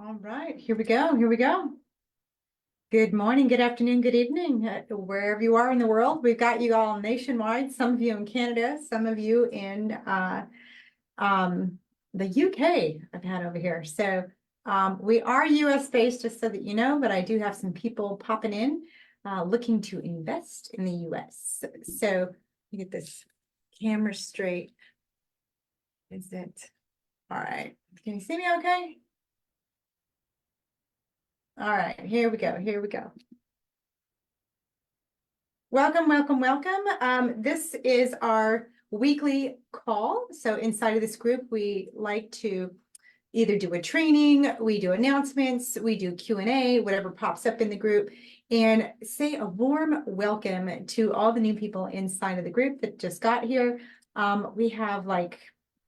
All right, here we go. Here we go. Good morning, good afternoon, good evening, wherever you are in the world. We've got you all nationwide, some of you in Canada, some of you in um, the UK I've had over here. So we are US based, just so that you know, but I do have some people popping in looking to invest in the US. So let me get this camera straight. Is it? All right. Can you see me okay? All right, here we go. Here we go. Welcome, welcome, welcome. This is our weekly call. So inside of this group, we like to either do a training, we do announcements, we do Q&A, whatever pops up in the group, and say a warm welcome to all the new people inside of the group that just got here. We have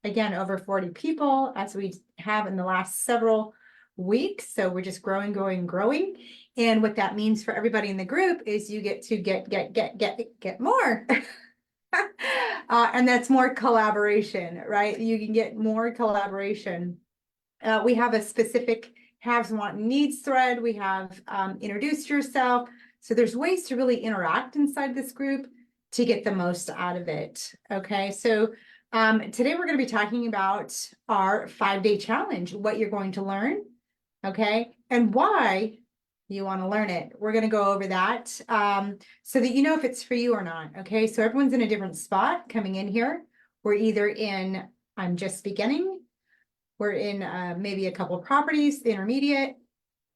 again, over 40 people, as we have in the last several weeks. So we're just growing, growing. And what that means for everybody in the group is you get to get more. And that's more collaboration, right? You can get more collaboration. We have a specific haves, want, needs thread. We have introduce yourself. So there's ways to really interact inside this group to get the most out of it. Okay, so today we're going to be talking about our 5-day challenge, what you're going to learn, okay, and why you want to learn it. We're going to go over that so that you know if it's for you or not. Okay, so everyone's in a different spot coming in here. We're either in I'm just beginning, we're in maybe a couple of properties, intermediate,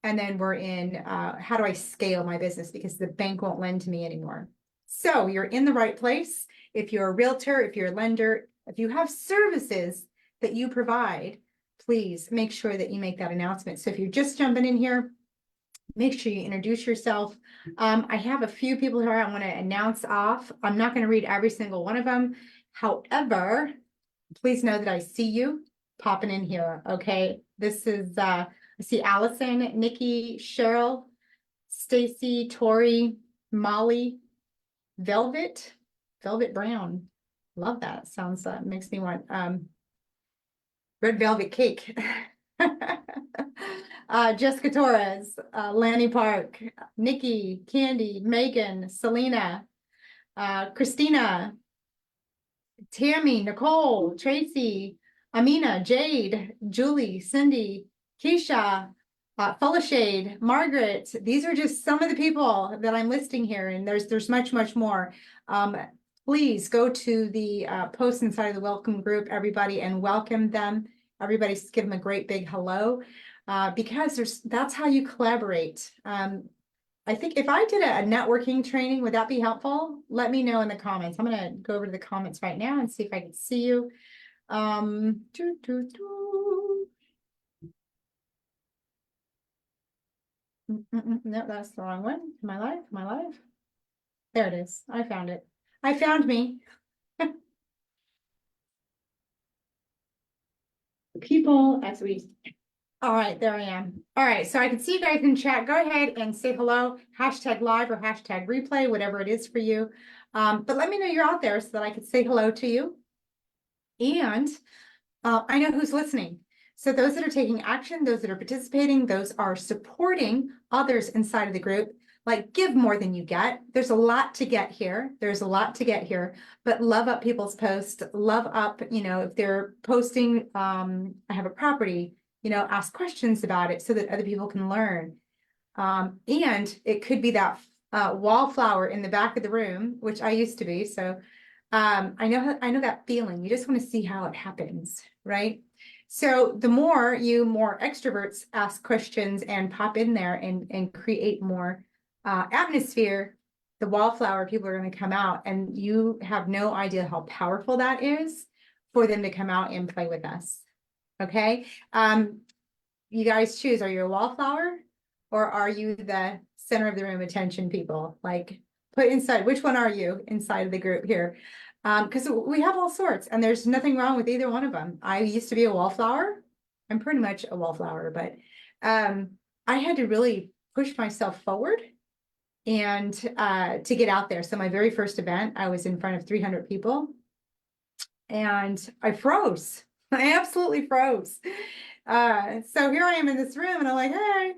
and then we're in how do I scale my business because the bank won't lend to me anymore. So you're in the right place. If you're a realtor, if you're a lender, if you have services that you provide, please make sure that you make that announcement. So if you're just jumping in here, make sure you introduce yourself. I have a few people here I want to announce off. I'm not going to read every single one of them. However, please know that I see you popping in here. Okay. This is, I see Allison, Nikki, Cheryl, Stacy, Tori, Molly, Velvet Brown. Love that. Sounds, makes me want, red velvet cake. Jessica Torres, Lanny Park, Nikki, Candy, Megan, Selena, Christina, Tammy, Nicole, Tracy, Amina, Jade, Julie, Cindy, Keisha, Full of Shade, Margaret. These are just some of the people that I'm listing here, and there's much, much more. Please go to the post inside of the welcome group, everybody, and welcome them. Everybody give them a great big hello, because that's how you collaborate. I think if I did a networking training, would that be helpful? Let me know in the comments. I'm going to go over to the comments right now and see if I can see you. No, that's the wrong one. Am I live? Am I live? There it is. I found it. I found me. People as we. All right, there I am. All right, so I can see you guys in chat. Go ahead and say hello, hashtag live or hashtag replay, whatever it is for you. But let me know you're out there so that I could say hello to you. And I know who's listening. So those that are taking action, those that are participating, those are supporting others inside of the group, like give more than you get. There's a lot to get here. There's a lot to get here, but love up people's posts, love up, if they're posting, I have a property, ask questions about it so that other people can learn. And it could be that wallflower in the back of the room, which I used to be. So I know that feeling. You just want to see how it happens, right? So the more extroverts ask questions and pop in there and create more atmosphere, the wallflower people are going to come out, and you have no idea how powerful that is for them to come out and play with us. Okay. You guys choose, are you a wallflower or are you the center of the room attention people? Like put inside, which one are you inside of the group here? Because we have all sorts and there's nothing wrong with either one of them. I used to be a wallflower. I'm pretty much a wallflower, but I had to really push myself forward and to get out there. So my very first event, I was in front of 300 people and I froze. I absolutely froze. So here I am in this room and I'm like, hey,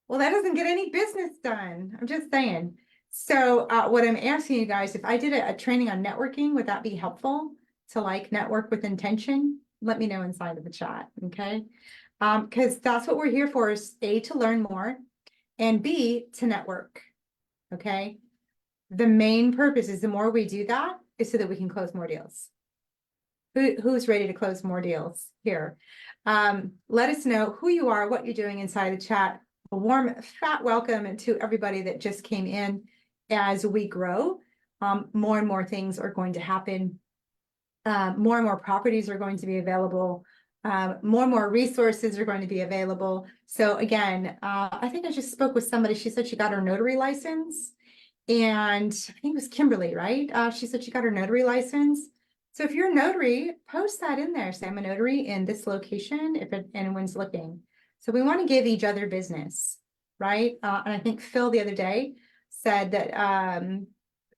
well, that doesn't get any business done. I'm just saying. So what I'm asking you guys, if I did a training on networking, would that be helpful to like network with intention? Let me know inside of the chat, okay? Because that's what we're here for is A, to learn more, and B, to network, okay? The main purpose is the more we do that is so that we can close more deals. Who's ready to close more deals here? Let us know who you are, what you're doing inside the chat. A warm, fat welcome to everybody that just came in. As we grow, more and more things are going to happen. More and more properties are going to be available. More and more resources are going to be available. So again, I think I just spoke with somebody. She said she got her notary license. And I think it was Kimberly, right? She said she got her notary license. So if you're a notary, post that in there. Say I'm a notary in this location if anyone's looking. So we want to give each other business, right? And I think Phil the other day said that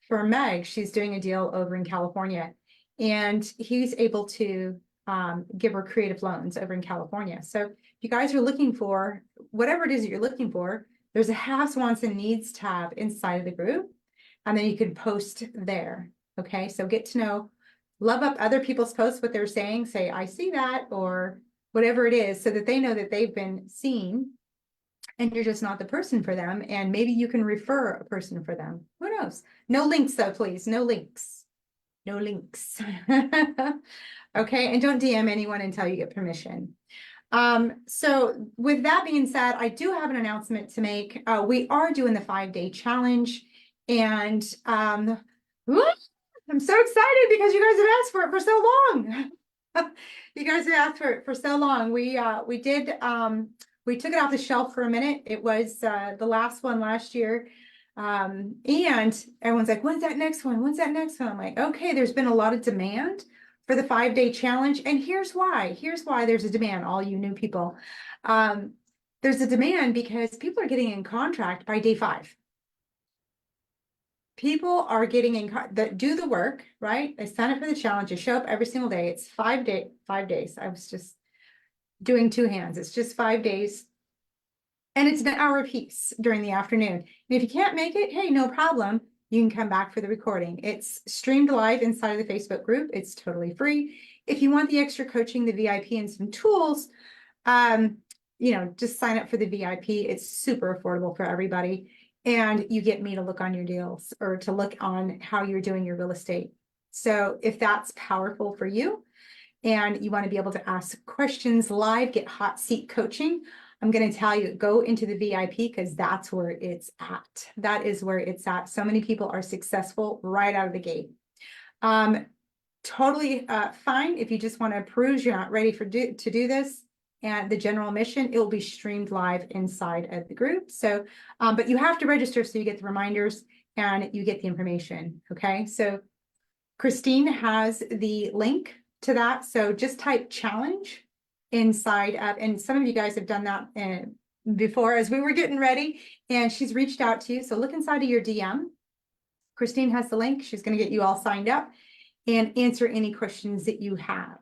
for Meg, she's doing a deal over in California, and he's able to give her creative loans over in California. So if you guys are looking for whatever it is that you're looking for, there's a haves, wants, and needs tab inside of the group, and then you can post there. Okay, so get to know, love up other people's posts, what they're saying, say, I see that, or whatever it is, so that they know that they've been seen and you're just not the person for them. And maybe you can refer a person for them. Who knows? No links though, please. No links. No links. Okay, and don't DM anyone until you get permission. So with that being said, I do have an announcement to make. We are doing the 5-day challenge, and I'm so excited because you guys have asked for it for so long. You guys have asked for it for so long. We did we took it off the shelf for a minute. It was the last one last year. And everyone's like, when's that next one? When's that next one? I'm like, okay, there's been a lot of demand for the 5-day challenge. And here's why. Here's why there's a demand, all you new people. There's a demand because people are getting in contract by day 5. People are getting in that do the work, right? They sign up for the challenge. They show up every single day. It's 5 days. I was just doing 2 hands. It's just 5 days. And it's an hour apiece during the afternoon. And if you can't make it, hey, no problem. You can come back for the recording. It's streamed live inside of the Facebook group. It's totally free. If you want the extra coaching, the VIP, and some tools, just sign up for the VIP. It's super affordable for everybody. And you get me to look on your deals or to look on how you're doing your real estate. So if that's powerful for you and you want to be able to ask questions live, get hot seat coaching, I'm going to tell you, go into the VIP because that's where it's at. That is where it's at. So many people are successful right out of the gate. Totally fine if you just want to peruse, you're not ready to do this. And the general mission, it will be streamed live inside of the group. So, but you have to register so you get the reminders and you get the information. Okay. So Christine has the link to that. So just type challenge inside of, and some of you guys have done that before as we were getting ready, and she's reached out to you. So look inside of your DM. Christine has the link. She's going to get you all signed up and answer any questions that you have.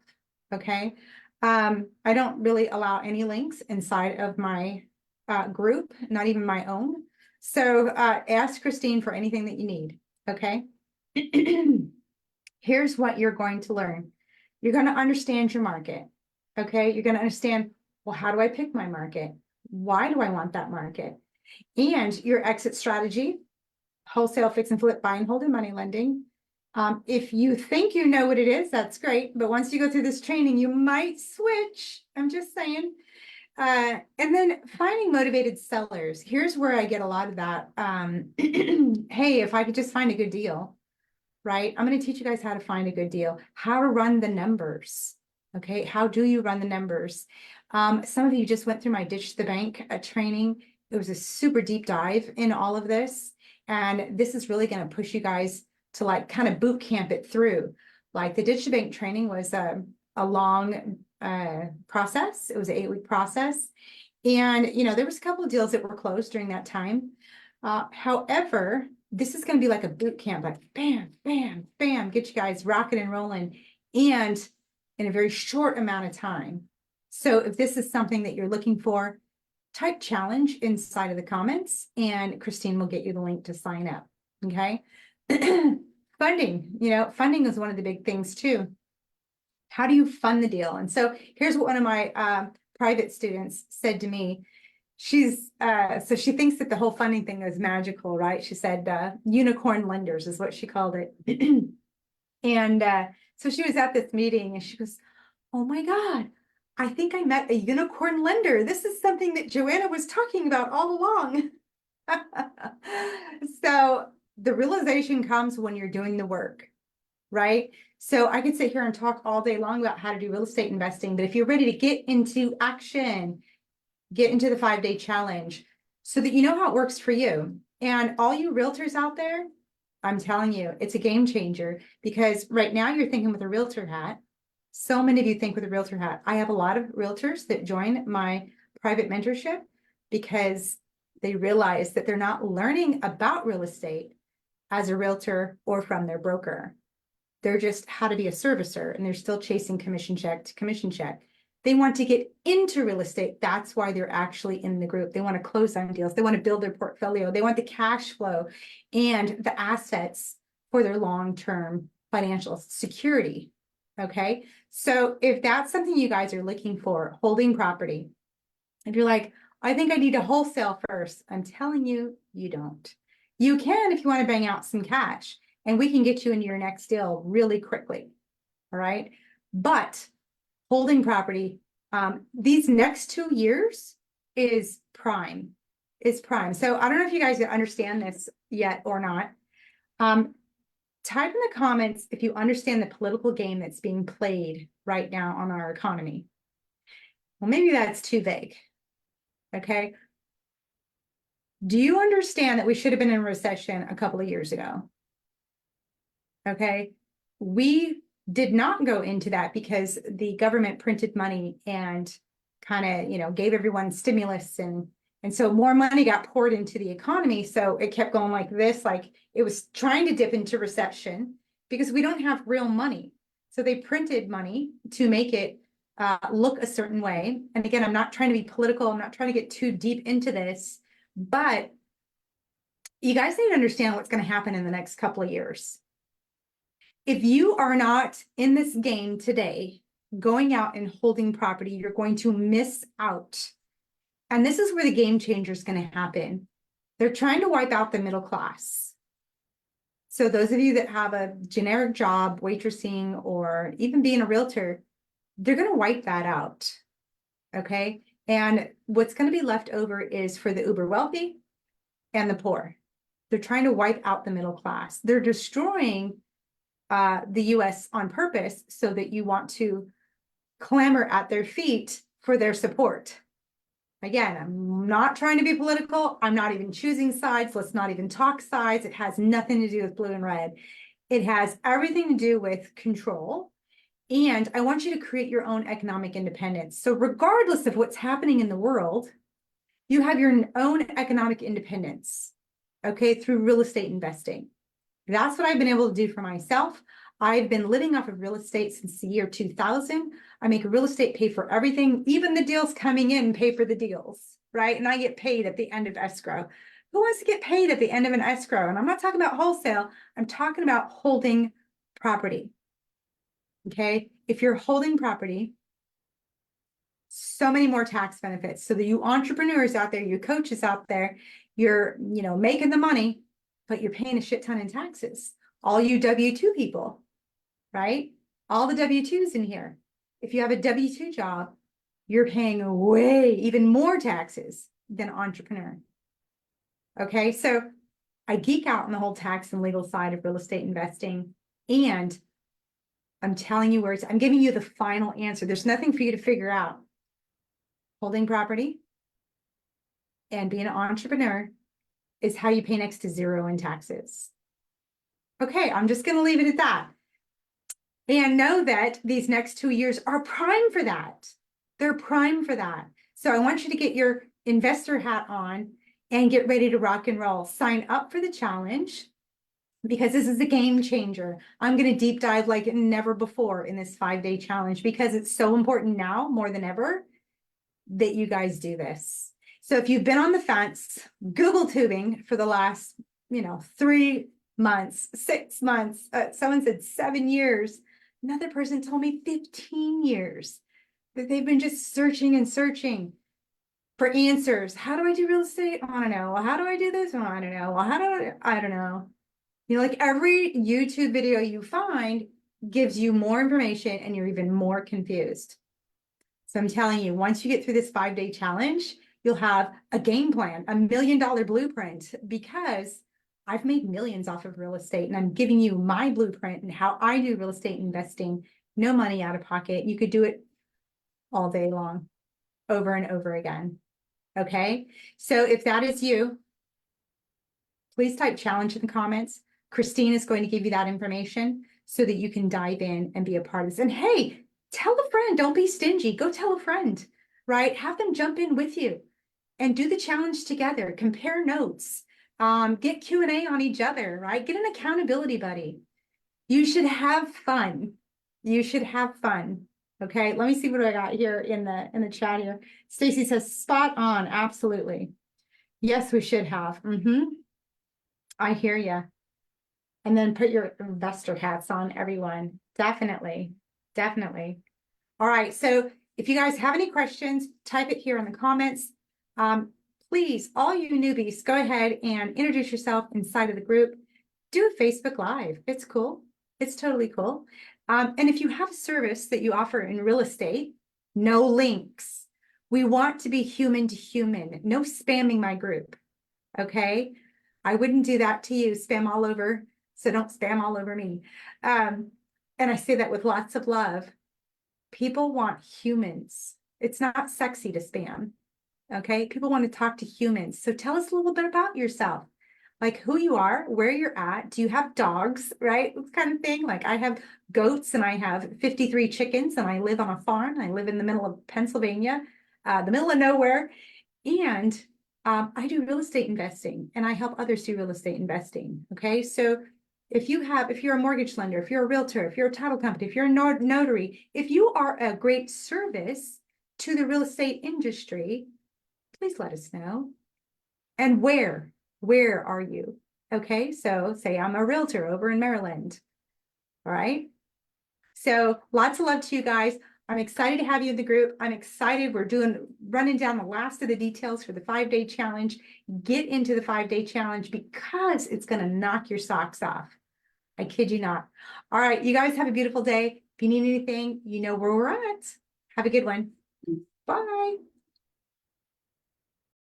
Okay. I don't really allow any links inside of my group, not even my own. So ask Christine for anything that you need. Okay. Here's what you're going to learn. You're going to understand your market. Okay. You're going to understand, well, how do I pick my market? Why do I want that market? And your exit strategy, wholesale, fix and flip, buy and hold, and money lending. If you think you know what it is, that's great. But once you go through this training, you might switch. I'm just saying. And then finding motivated sellers. Here's where I get a lot of that. Hey, if I could just find a good deal, right? I'm going to teach you guys how to find a good deal, how to run the numbers. Okay. How do you run the numbers? Some of you just went through my Ditch the Bank training. It was a super deep dive in all of this. And this is really going to push you guys to like kind of boot camp it through. Like the Ditch the Bank training was a long process. It was an 8-week process. And, there was a couple of deals that were closed during that time. However, this is going to be like a boot camp, like bam, bam, bam, get you guys rocking and rolling. And in a very short amount of time, So if this is something that you're looking for, type challenge inside of the comments and Christine will get you the link to sign up. Okay. Funding, funding is one of the big things too. How do you fund the deal? And so here's what one of my private students said to me. So she thinks that the whole funding thing is magical, right? She said unicorn lenders is what she called it. And so she was at this meeting and she goes, oh my God, I think I met a unicorn lender. This is something that Joanna was talking about all along. So the realization comes when you're doing the work, right? So I could sit here and talk all day long about how to do real estate investing, but if you're ready to get into action, get into the 5-day challenge so that you know how it works for you. And all you realtors out there, I'm telling you, it's a game changer because right now you're thinking with a realtor hat. So many of you think with a realtor hat. I have a lot of realtors that join my private mentorship because they realize that they're not learning about real estate as a realtor or from their broker. They're just how to be a servicer and they're still chasing commission check to commission check. They want to get into real estate. That's why they're actually in the group. They want to close on deals. They want to build their portfolio. They want the cash flow and the assets for their long-term financial security. Okay. So if that's something you guys are looking for, holding property, if you're like, I think I need a wholesale first, I'm telling you, you don't. You can if you want to bang out some cash and we can get you into your next deal really quickly. All right. But holding property, these next 2 years is prime. So I don't know if you guys understand this yet or not. Type in the comments if you understand the political game that's being played right now on our economy. Well, maybe that's too vague. Okay. Do you understand that we should have been in a recession a couple of years ago? Okay. We did not go into that because the government printed money and kind of, gave everyone stimulus and so more money got poured into the economy. So it kept going like this, like it was trying to dip into recession because we don't have real money. So they printed money to make it look a certain way. And again, I'm not trying to be political. I'm not trying to get too deep into this, but you guys need to understand what's going to happen in the next couple of years. If you are not in this game today, going out and holding property, you're going to miss out. And this is where the game changer is going to happen. They're trying to wipe out the middle class. So those of you that have a generic job, waitressing, or even being a realtor, they're going to wipe that out. Okay. And what's going to be left over is for the uber wealthy and the poor. They're trying to wipe out the middle class. They're destroying the US on purpose so that you want to clamor at their feet for their support. Again, I'm not trying to be political. I'm not even choosing sides. Let's not even talk sides. It has nothing to do with blue and red. It has everything to do with control. And I want you to create your own economic independence. So regardless of what's happening in the world, you have your own economic independence, okay, through real estate investing. That's what I've been able to do for myself. I've been living off of real estate since the year 2000. I make real estate pay for everything, even the deals coming in pay for the deals, right? And I get paid at the end of escrow. Who wants to get paid at the end of an escrow? And I'm not talking about wholesale. I'm talking about holding property. Okay. If you're holding property, so many more tax benefits. So that you entrepreneurs out there, you coaches out there, you're, making the money, but you're paying a shit ton in taxes. All you W-2 people, right? All the W-2s in here. If you have a W-2 job, you're paying way even more taxes than an entrepreneur. Okay, so I geek out on the whole tax and legal side of real estate investing. And I'm telling you I'm giving you the final answer. There's nothing for you to figure out. Holding property and being an entrepreneur is how you pay next to zero in taxes. Okay, I'm just going to leave it at that. And know that these next 2 years are prime for that. They're prime for that. So I want you to get your investor hat on and get ready to rock and roll. Sign up for the challenge. because this is a game changer. I'm going to deep dive like never before in this 5-day challenge because it's so important now more than ever that you guys do this. So if you've been on the fence, Google tubing for the last, 3 months, 6 months, someone said 7 years. Another person told me 15 years that they've been just searching and searching for answers. How do I do real estate? I don't know. Well, how do I do this? I don't know. Well, I don't know. Like every YouTube video you find gives you more information and you're even more confused. So I'm telling you, once you get through this 5-day challenge, you'll have a game plan, $1 million blueprint, because I've made millions off of real estate and I'm giving you my blueprint and how I do real estate investing, no money out of pocket. You could do it all day long, over and over again. Okay. So if that is you, please type challenge in the comments. Christine is going to give you that information so that you can dive in and be a part of this. And hey, tell a friend, don't be stingy. Go tell a friend, right? Have them jump in with you and do the challenge together. Compare notes, get Q&A on each other, right? Get an accountability buddy. You should have fun. You should have fun. Okay, let me see what I got here in the chat here. Stacy says, spot on, absolutely. Yes, we should have. I hear you. And then put your investor hats on, everyone. Definitely. Definitely. All right. So if you guys have any questions, type it here in the comments. Please, all you newbies, go ahead and introduce yourself inside of the group. Do a Facebook Live. It's cool. It's totally cool. And if you have a service that you offer in real estate, no links. We want to be human to human. No spamming my group. Okay. I wouldn't do that to you, spam all over. So don't spam all over me. And I say that with lots of love. People want humans. It's not sexy to spam. Okay. People want to talk to humans. So tell us a little bit about yourself, like who you are, where you're at. Do you have dogs, right? This kind of thing. Like I have goats and I have 53 chickens and I live on a farm. I live in the middle of Pennsylvania, the middle of nowhere. And I do real estate investing and I help others do real estate investing. Okay. So if you're a mortgage lender, if you're a realtor, if you're a title company, if you're a notary, if you are a great service to the real estate industry, please let us know. And where are you? Okay. So say I'm a realtor over in Maryland. All right. So lots of love to you guys. I'm excited to have you in the group. I'm excited. We're running down the last of the details for the 5-day challenge. Get into the 5-day challenge because it's going to knock your socks off. I kid you not. All right. You guys have a beautiful day. If you need anything, you know where we're at. Have a good one. Bye.